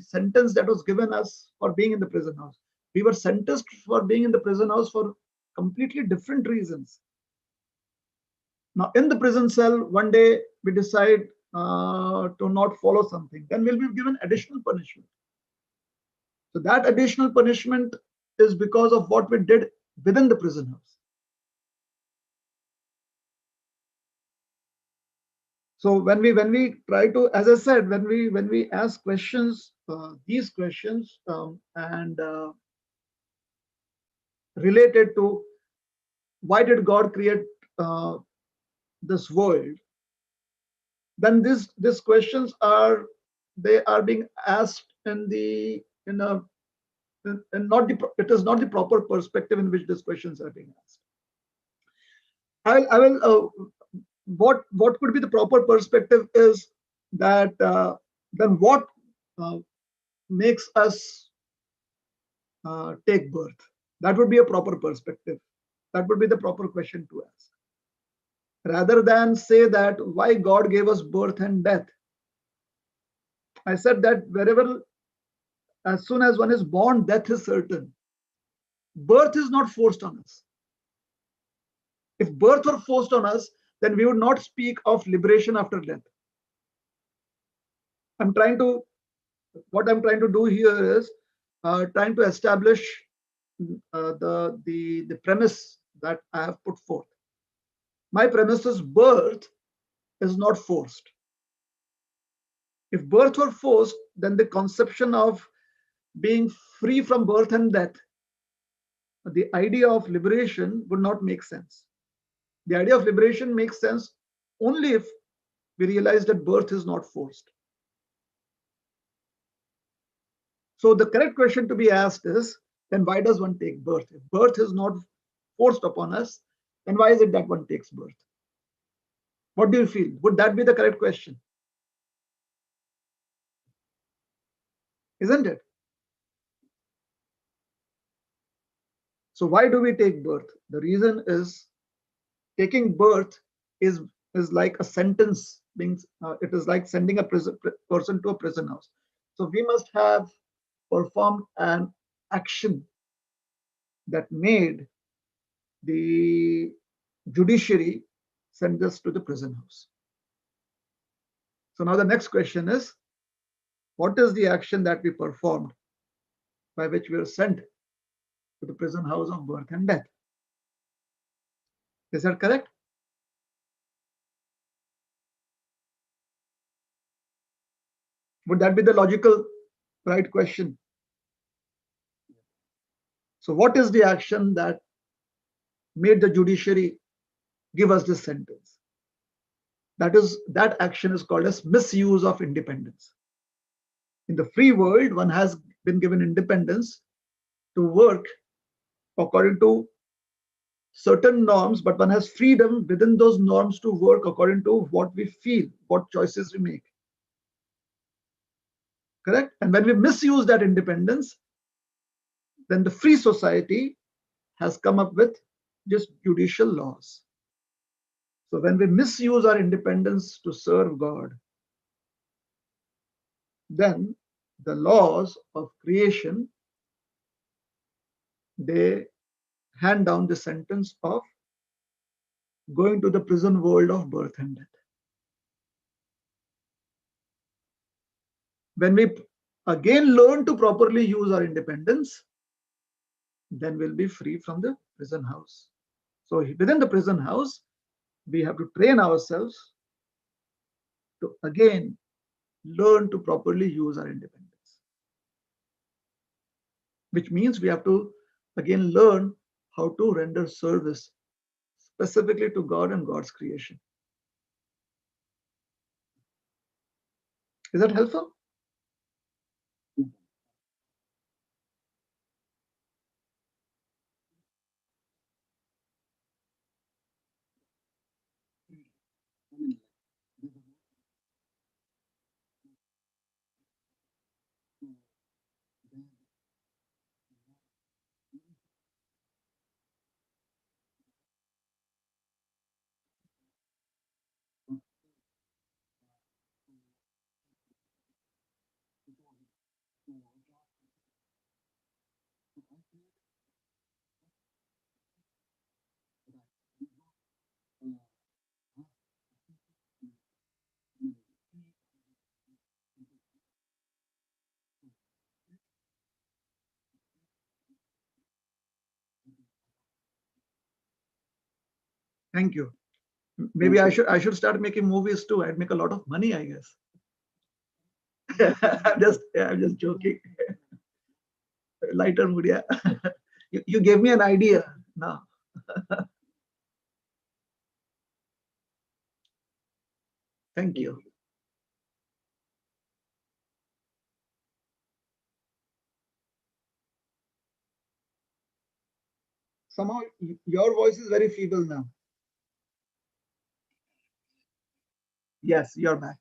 Speaker 1: sentence that was given us for being in the prison house. We were sentenced for being in the prison house for completely different reasons. Now, in the prison cell, one day we decide to not follow something, then we'll be given additional punishment. So that additional punishment is because of what we did within the prison house. So when we try to, as I said, when we ask questions, these questions, and related to why did God create uh, this world, then these questions are, they are being asked in the in a in not the, it is not the proper perspective in which these questions are being asked. I will what could be the proper perspective is that then what uh, makes us take birth? That would be a proper perspective. That would be the proper question to ask. Rather than say that why God gave us birth and death. I said that wherever, as soon as one is born, death is certain. Birth is not forced on us. If birth were forced on us, then we would not speak of liberation after death. I'm trying to, what I'm trying to do here is trying to establish the premise that I have put forth. My premise is birth is not forced. If birth were forced, then the conception of being free from birth and death, the idea of liberation would not make sense. The idea of liberation makes sense only if we realize that birth is not forced. So the correct question to be asked is, then why does one take birth? If birth is not forced upon us, then why is it that one takes birth? What do you feel? Would that be the correct question? Isn't it? So why do we take birth? The reason is taking birth is like a sentence being, it is like sending a person to a prison house. So we must have performed an action that made the judiciary send us to the prison house. So now the next question is, what is the action that we performed by which we were sent to the prison house of birth and death? Is that correct? Would that be the logical right question? So what is the action that made the judiciary give us this sentence? That action is called as misuse of independence. In the free world, one has been given independence to work according to certain norms, but one has freedom within those norms to work according to what we feel, what choices we make. Correct? And when we misuse that independence, then the free society has come up with just judicial laws. So when we misuse our independence to serve God, then the laws of creation, they hand down the sentence of going to the prison world of birth and death. When we again learn to properly use our independence, then we'll be free from the prison house. So within the prison house, we have to train ourselves to again learn to properly use our independence, which means we have to again learn how to render service specifically to God and God's creation. Is that helpful? Thank you. Maybe I should start making movies too. I'd make a lot of money, I guess. I'm just joking. Lighter mood, yeah. You gave me an idea now. Thank you. Somehow your voice is very feeble now. Yes, you're back.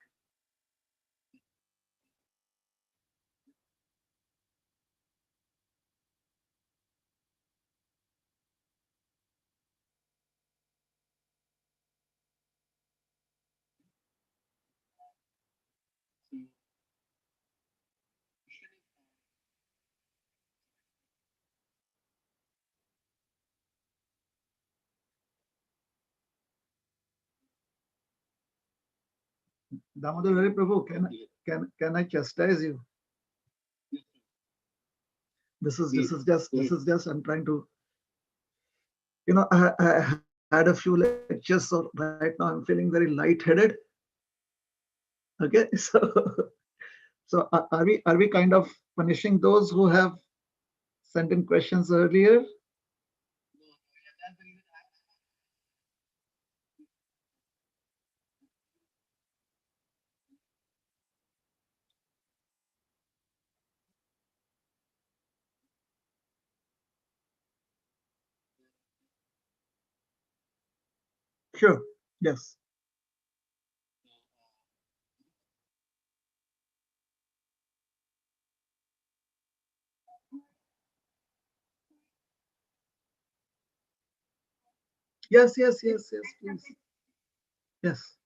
Speaker 1: Damodar Hari Prabhu, can I chastise you? This is just I'm trying to, I had a few lectures, so right now I'm feeling very lightheaded. Okay, so are we kind of punishing those who have sent in questions earlier? Sure. Yes. Yes, please. Yes.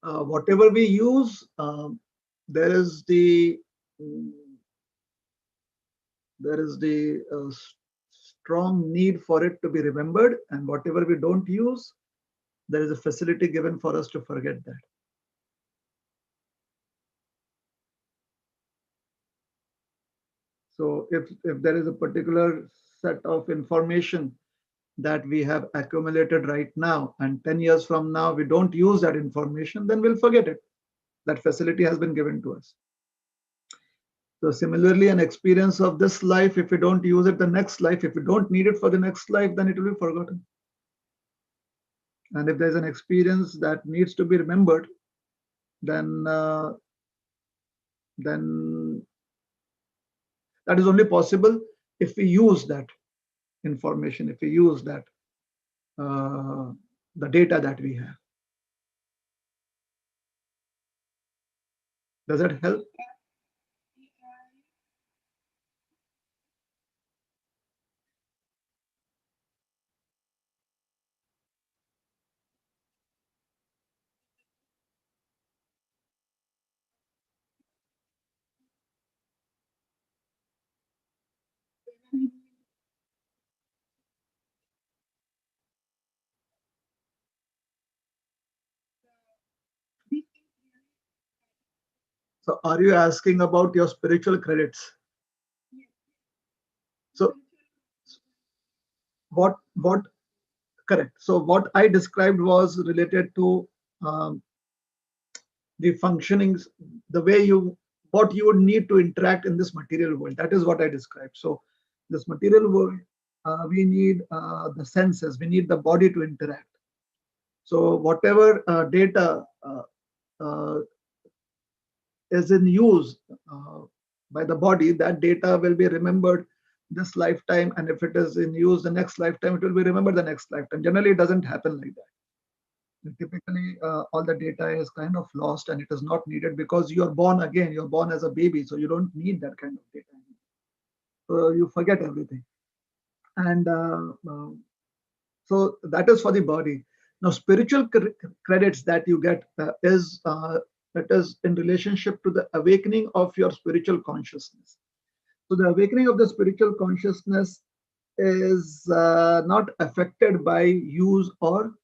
Speaker 1: Whatever we use, there is the mm, strong need for it to be remembered, and whatever we don't use, there is a facility given for us to forget that. So if there is a particular set of information that we have accumulated right now, and 10 years from now we don't use that information, then we'll forget it. That facility has been given to us. So similarly, an experience of this life, if we don't use it the next life, if we don't need it for the next life, then it will be forgotten. And if there's an experience that needs to be remembered, then then that is only possible if we use that information, if we use that the data that we have. Does that help? So are you asking about your spiritual credits? So what correct. So what I described was related to um, the functionings, the way you what you would need to interact in this material world. That is what I described. So this material world, we need the senses, we need the body to interact. So whatever data is in use by the body, that data will be remembered this lifetime, and if it is in use the next lifetime, it will be remembered the next lifetime. Generally, it doesn't happen like that. Typically, all the data is kind of lost and it is not needed because you are born again, you're born as a baby, so you don't need that kind of data. So you forget everything. And so that is for the body. Now, spiritual credits that you get that is in relationship to the awakening of your spiritual consciousness. So the awakening of the spiritual consciousness is not affected by use or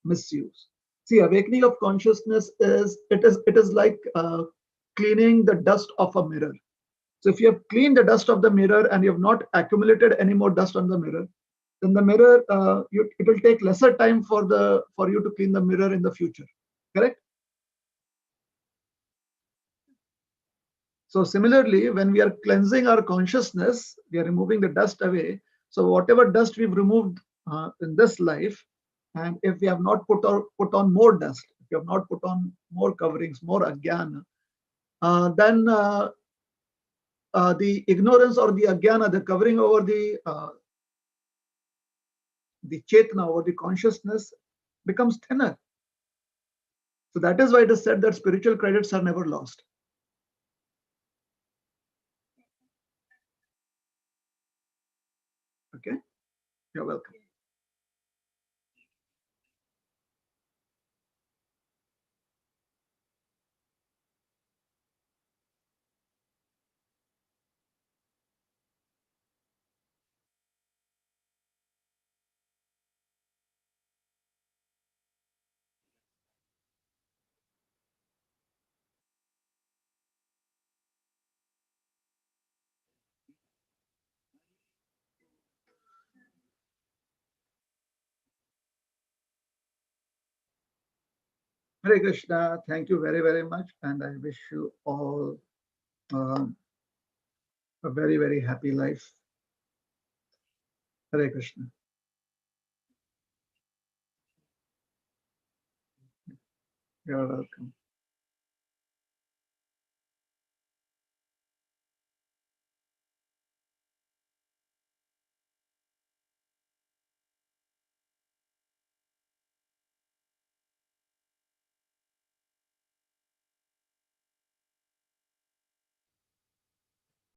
Speaker 1: misuse. See, awakening of consciousness is like cleaning the dust of a mirror. So if you have cleaned the dust of the mirror and you have not accumulated any more dust on the mirror, then the mirror it will take lesser time for you to clean the mirror in the future. Correct? So similarly, when we are cleansing our consciousness, we are removing the dust away. So whatever dust we've removed in this life, and if we have not put on more dust, if we have not put on more coverings, more ajnana, then the ignorance or the ajnana, the covering over the chetna or the consciousness becomes thinner. So that is why it is said that spiritual credits are never lost. Okay, you're welcome. Hare Krishna. Thank you very, very much. And I wish you all um, a very, very happy life. Hare Krishna. You're welcome.